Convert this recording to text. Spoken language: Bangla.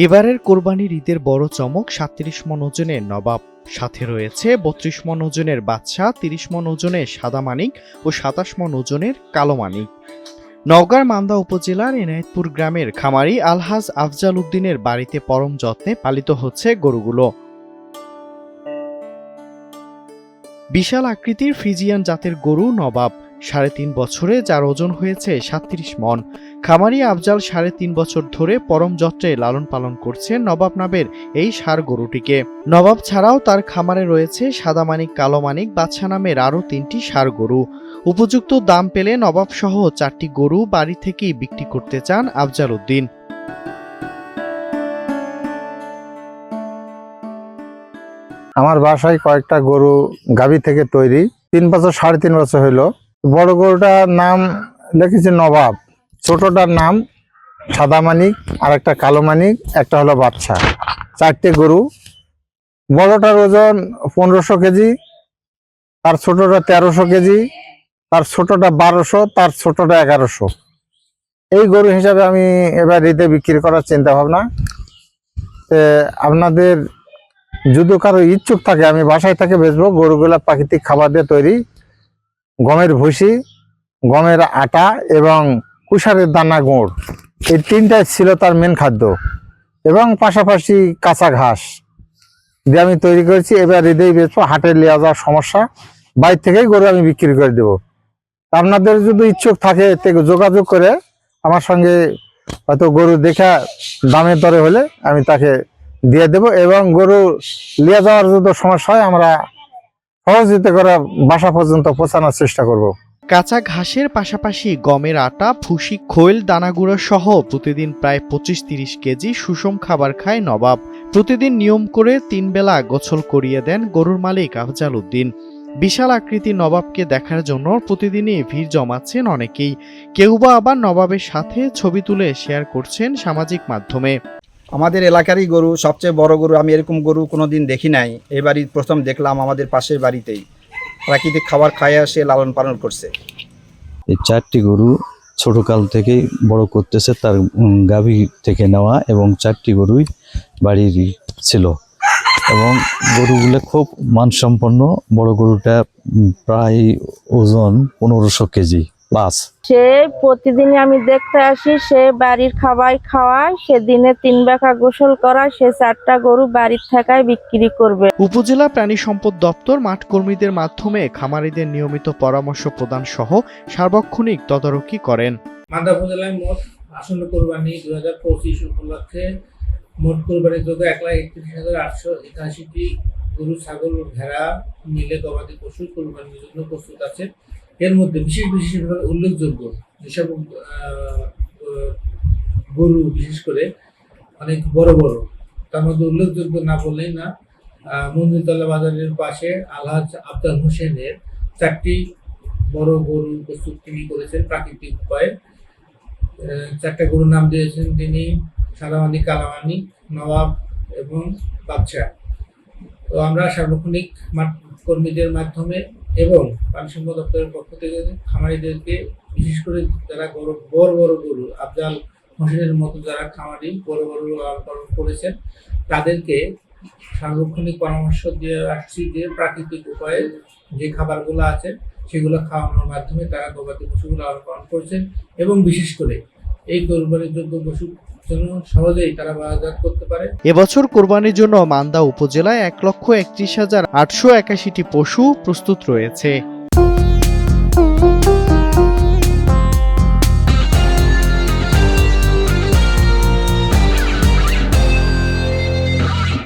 এবারের কোরবানির ঈদের বড় চমক ৩৭ মণ ওজনের নবাব, সাথে রয়েছে ৩২ মণ ওজনের বাদশা, ৩০ মণ ওজনের সাদা মানিক ও ২৭ মণ ওজনের কালো মানিক। নওগাঁর মান্দা উপজেলার এনায়েতপুর গ্রামের খামারি আলহাজ আফজাল উদ্দিনের বাড়িতে পরম যত্নে পালিত হচ্ছে গরুগুলো। বিশাল আকৃতির ফ্রিজিয়ান জাতের গরু নবাব, ৩.৫ বছরে যার ওজন হয়েছে ৩৭ মণ। খামারি আফজাল ৩.৫ বছর ধরে পরম যত্নে লালন পালন করছে নবাব নামের এই ষাঁড় গরুটিকে। নবাব ছাড়াও তার খামারে রয়েছে সাদা মানিক, কালো মানিক, বাদশা নামের আরও ৩টি ষাঁড় গরু। উপযুক্ত দাম পেলে নবাব সহ ৪টি গরু বাড়ি থেকেই বিক্রি করতে চান আফজাল উদ্দিন। আমার বাসায় কয়েকটা গরু গাভী থেকে তৈরি, 3 বছর 3.5 বছর হইলো। বড় গরুটার নাম লিখেছি নবাব, ছোটটার নাম সাদা মানিক, আর একটা কালো মানিক, একটা হলো বাদশা। 4টে গরু। বড়টার ওজন 1500 কেজি, তার ছোটটা 1300 কেজি, তার ছোটটা 1200, তার ছোটটা 1100। এই গরু হিসাবে আমি এবার ঈদে বিক্রি করার চিন্তা ভাবনা। আপনাদের যদি কারো ইচ্ছুক থাকে, আমি বাসায় থেকে বেচবো। গরুগুলা প্রাকৃতিক খাবার দিয়ে তৈরি, গমের ভুসি, গমের আটা এবং কুষারের দানা, গুড়, এই 3টাই ছিল তার মেন খাদ্য, এবং পাশাপাশি কাঁচা ঘাস দিয়ে আমি তৈরি করেছি। এবার ঈদেই বেচবো। হাটে নিয়ে যাওয়ার সমস্যা, বাইরে থেকেই গরু আমি বিক্রি করে দেবো। আপনাদের যদি ইচ্ছুক থাকে যোগাযোগ করে আমার সঙ্গে, হয়তো গরু দেখা দামের দরে হলে আমি তাকে দিয়ে দেব, এবং গরু নিয়ে যাওয়ার যদি সমস্যা হয় আমরা সহযোগিতা করে বাসা পর্যন্ত পৌঁছানোর চেষ্টা করব। কাঁচা ঘাসের পাশাপাশি গমের আটা, ভুসি, খৈল, দানাগুঁড়ো সহ প্রতিদিন প্রায় 25-30 কেজি সুষম খাবার খায় নবাব। প্রতিদিন নিয়ম করে 3 বেলা গোসল করিয়ে দেন গরুর মালিক আফজাল উদ্দিন। বিশাল আকৃতির নবাবকে দেখার জন্য প্রতিদিনই ভিড় জমাচ্ছেন অনেকেই। কেউ বা আবার নবাবের সাথে ছবি তুলে শেয়ার করছেন সামাজিক মাধ্যমে। আমাদের এলাকারই গরু, সবচেয়ে বড় গরু। আমি এরকম গরু কোনোদিন দেখি নাই, এবারই প্রথম দেখলাম। আমাদের পাশের বাড়িতেই প্রাকৃতিক খাবার খায় সে লালন পালন করছে। এই 4টি গরু ছোটকাল থেকেই বড় করতেছে, তার গাভী থেকে নেওয়া, এবং 4টি গরুই বাড়ির ছিল, এবং গরুগুলো খুব মানসম্পন্ন। বড় গরুটা প্রায় ওজন 1500 কেজি প্লাস। সে প্রতিদিনই আমি দেখতে আসি, সে বাড়ির খাবার খাওয়ায়, সে দিনে 3 বেলা গোসল করায়, সে 4টা গরু বাড়ির থাকায় বিক্রি করবে। উপজেলা প্রাণী সম্পদ দপ্তর মাঠ কর্মীদের মাধ্যমে খামারিদের নিয়মিত পরামর্শ প্রদান সহ সার্বক্ষণিক তদারকি করেন। মান্দা উপজেলায় মোট আসন্ন কোরবানি 2025 উপলক্ষে মোট কোরবানির যোগ্য 1,31,881টি গরু, ছাগল, ভেড়া মিলে গবাদি পশু কোরবানির জন্য প্রস্তুত আছে। এর মধ্যে বিশেষভাবে উল্লেখযোগ্য যেসব গরু, বিশেষ করে অনেক বড় বড়, তার মধ্যে উল্লেখযোগ্য না বললেই না, মন্দিরতলা বাজারের পাশে আলহাজ আফজাল হোসেনের 4টি বড় গরু প্রস্তুত তিনি করেছেন প্রাকৃতিক উপায়ে। 4টা গরুর নাম দিয়েছেন তিনি সাদা মানিক, কালো মানিক, নবাব এবং বাদশা। তো আমরা সার্বক্ষণিক কর্মীদের মাধ্যমে এবং প্রাণী সম্পদ দপ্তরের পক্ষ থেকে খামারিদেরকে, বিশেষ করে যারা বড় বড় গরু, আফজাল হোসেনের মতো যারা খামারি বড় বড় লালন পালন করেছেন, তাদেরকে সার্বক্ষণিক পরামর্শ দিয়ে আসছি যে প্রাকৃতিক উপায়ে যে খাবারগুলো আছে সেগুলো খাওয়ানোর মাধ্যমে তারা গবাদি পশুগুলো লালন পালন করছেন, এবং বিশেষ করে এই কোরবানির যোগ্য পশু যেন সহজেই তারা বাজারজাত করতে পারে। এবছর কোরবানির জন্য মান্দা উপজেলায় 1,31,881টি পশু প্রস্তুত রয়েছে।